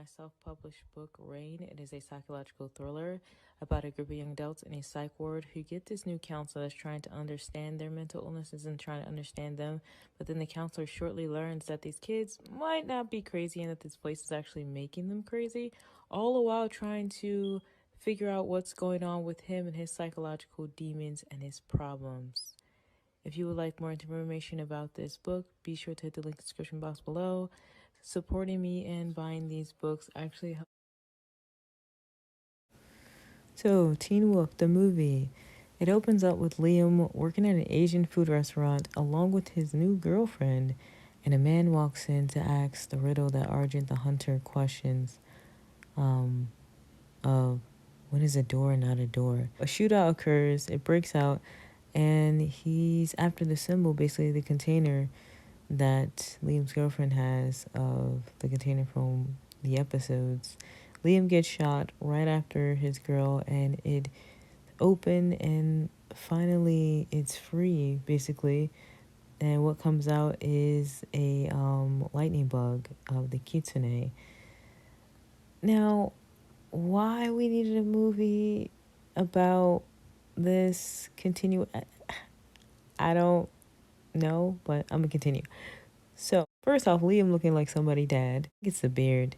my self-published book, Rain. It is a psychological thriller about a group of young adults in a psych ward who get this new counselor that's trying to understand their mental illnesses and trying to understand them. But then the counselor shortly learns that these kids might not be crazy and that this place is actually making them crazy, all the while trying to figure out what's going on with him and his psychological demons and his problems. If you would like more information about this book, be sure to hit the link in the description box below. Supporting me and buying these books actually helps. So, Teen Wolf, the movie. It opens up with Liam working at an Asian food restaurant along with his new girlfriend, and a man walks in to ask the riddle that Argent the Hunter questions of when is a door not a door. A shootout occurs, it breaks out, and he's after the symbol, basically the container that Liam's girlfriend has of the container from the episodes. Liam gets shot right after his girl, and it open, and finally it's free, basically. And what comes out is a lightning bug of the kitsune. Now, why we needed a movie about this continue, I don't know, but I'm gonna continue. So, first off, Liam looking like somebody dad gets the beard.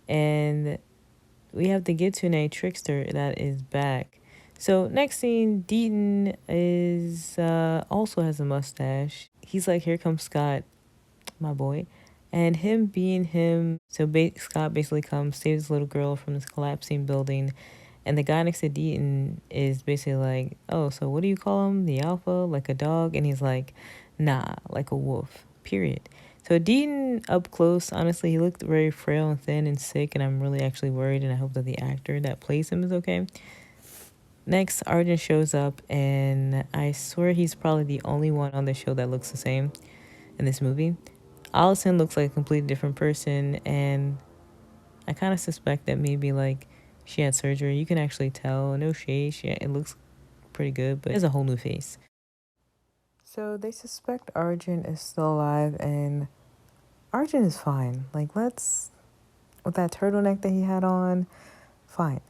And we have the Kitsune trickster that is back. So, next scene, Deaton is also has a mustache. He's like, here comes Scott, my boy. And him being him, so Scott basically comes, saves this little girl from this collapsing building. And the guy next to Deaton is basically like, oh, so what do you call him? The alpha? Like a dog? And he's like, nah, like a wolf, period. So Deaton up close, honestly, he looked very frail and thin and sick, and I'm really actually worried, and I hope that the actor that plays him is okay. Next, Arjun shows up, and I swear he's probably the only one on the show that looks the same in this movie. Allison looks like a completely different person, and I kind of suspect that maybe like she had surgery. You can actually tell. No shade. It looks pretty good, but it has a whole new face. So they suspect Arjun is still alive, and Arjun is fine. Like, with that turtleneck that he had on, fine.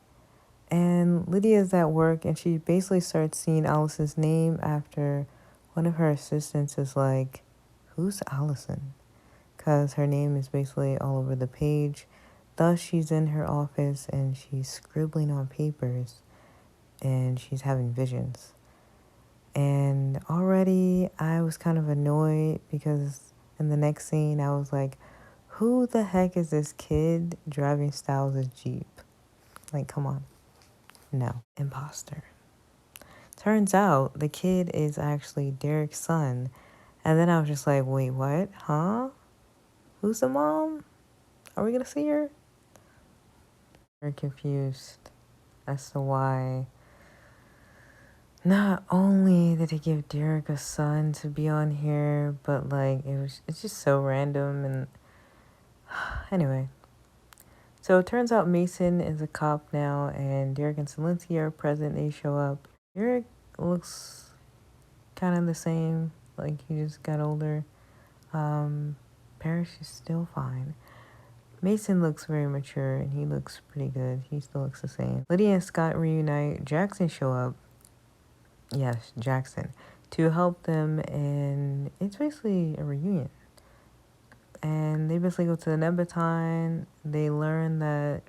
And Lydia's at work, and she basically starts seeing Allison's name after one of her assistants is like, who's Allison? Because her name is basically all over the page. Thus, she's in her office, and she's scribbling on papers, and she's having visions. And already, I was kind of annoyed because in the next scene, I was like, who the heck is this kid driving Styles' Jeep? Like, come on. No. Imposter. Turns out the kid is actually Derek's son. And then I was just like, wait, what? Huh? Who's the mom? Are we going to see her? Very confused as to why not only did he give Derek a son to be on here, but like it's just so random. And anyway, so it turns out Mason is a cop now, and Derek and Zelensky are present. They show up. Derek looks kind of the same, like he just got older. Parrish is still fine. Mason looks very mature, and he looks pretty good. He still looks the same. Lydia and Scott reunite. Jackson show up. Yes, Jackson. To help them, and it's basically a reunion. And they basically go to the Nebatine. They learn that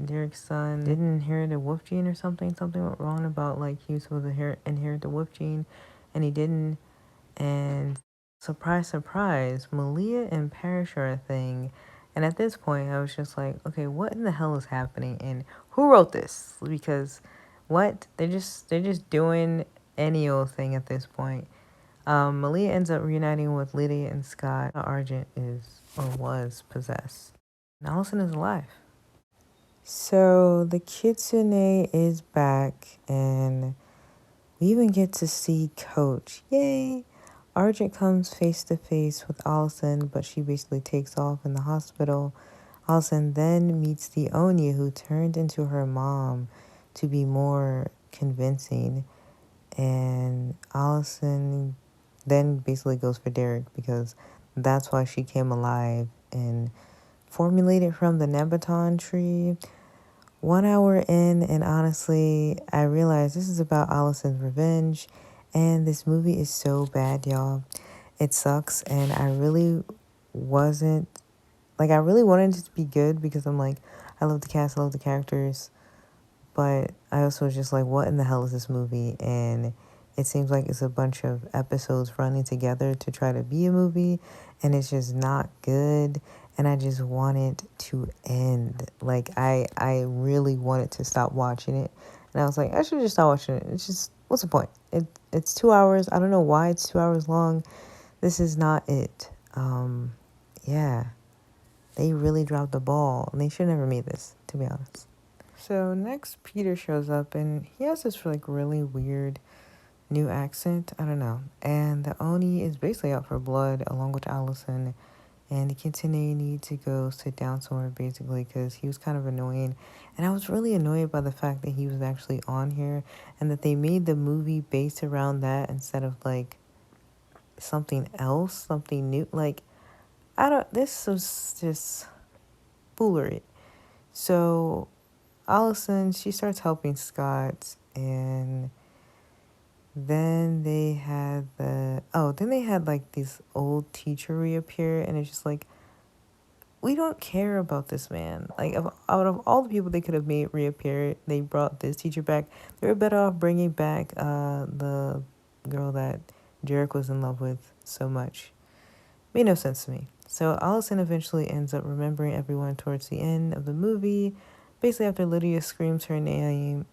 Derek's son didn't inherit the wolf gene or something. Something went wrong about, like, he was supposed to inherit the wolf gene, and he didn't. And surprise, surprise, Malia and Parrish are a thing. And at this point, I was just like, okay, what in the hell is happening? And who wrote this? Because what? They're just doing any old thing at this point. Malia ends up reuniting with Lydia and Scott. Argent is or was possessed. And Allison is alive. So the Kitsune is back, and we even get to see Coach. Yay! Argent comes face to face with Allison, but she basically takes off in the hospital. Allison then meets the Onya, who turned into her mom to be more convincing. And Allison then basically goes for Derek because that's why she came alive and formulated from the Nebaton tree. 1 hour in, and honestly, I realized this is about Allison's revenge, and this movie is so bad, y'all. It sucks, and I really wasn't like, I really wanted it to be good because I'm like, I love the cast, I love the characters, but I also was just like, what in the hell is this movie? And it seems like it's a bunch of episodes running together to try to be a movie, and it's just not good. And I just want it to end. Like, I really wanted to stop watching it. And I was like, I should just stop watching it. It's just, what's the point? It's 2 hours. I don't know why it's 2 hours long. This is not it. Yeah. They really dropped the ball, and they should never made this, to be honest. So next, Peter shows up, and he has this like really weird new accent. I don't know. And the Oni is basically out for blood, along with Allison. And the Kintane need to go sit down somewhere, basically, because he was kind of annoying. And I was really annoyed by the fact that he was actually on here, and that they made the movie based around that instead of like something else, something new. Like, this was just foolery. So Allison, she starts helping Scott, and then they had like this old teacher reappear, and it's just like, we don't care about this man. Like, out of all the people they could have made reappear, they brought this teacher back. They were better off bringing back the girl that Jarek was in love with so much. Made no sense to me. So Allison eventually ends up remembering everyone towards the end of the movie. Basically, after Lydia screams her name,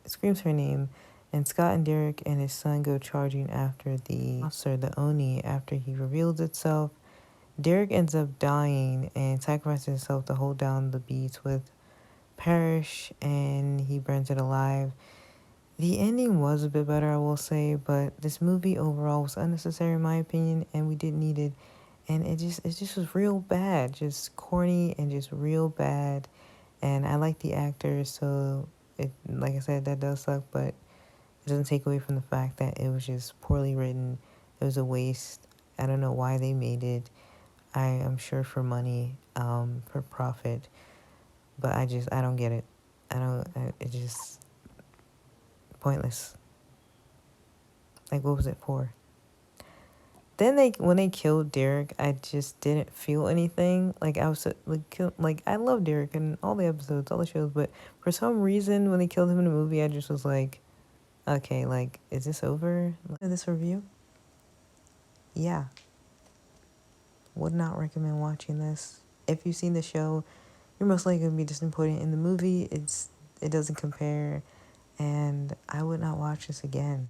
and Scott and Derek and his son go charging after the monster, the Oni, after he reveals itself. Derek ends up dying and sacrifices himself to hold down the beats with Parrish, and he burns it alive. The ending was a bit better, I will say, but this movie overall was unnecessary in my opinion, and we didn't need it. And it just was real bad, just corny and just real bad. And I like the actors, so like I said, that does suck, but it doesn't take away from the fact that it was just poorly written. It was a waste. I don't know why they made it. I am sure for money, for profit, but I don't get it. It just pointless. Like, what was it for? Then when they killed Derek, I just didn't feel anything. Like, I was like, I love Derek in all the episodes, all the shows, but for some reason when they killed him in the movie, I just was like, okay, like, is this over? This review? Yeah. Would not recommend watching this. If you've seen the show, you're most likely going to be disappointed in the movie. It doesn't compare, and I would not watch this again.